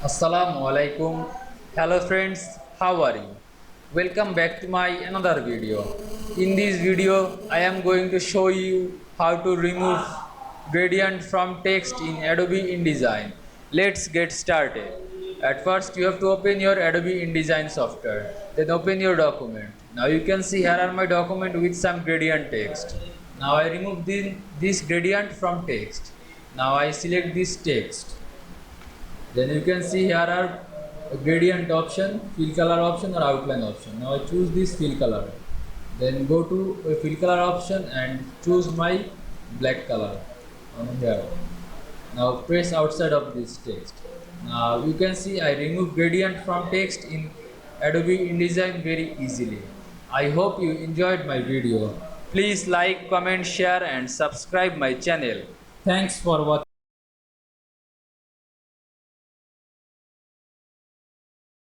Assalamu Walaikum. Hello friends, how are you? Welcome back to my another video. In this video, I am going to show you how to remove gradient from text in Adobe InDesign. Let's get started. At first, you have to open your Adobe InDesign software. Then open your document. Now you can see here are my document with some gradient text. Now I remove this gradient from text. Now I select this text. Then you can see here are gradient option, fill color option or outline option. Now I choose this fill color. Then go to fill color option and choose my black color on here. Now press outside of this text. Now you can see I remove gradient from text in Adobe InDesign very easily. I hope you enjoyed my video. Please like, comment, share and subscribe my channel. Thanks for watching.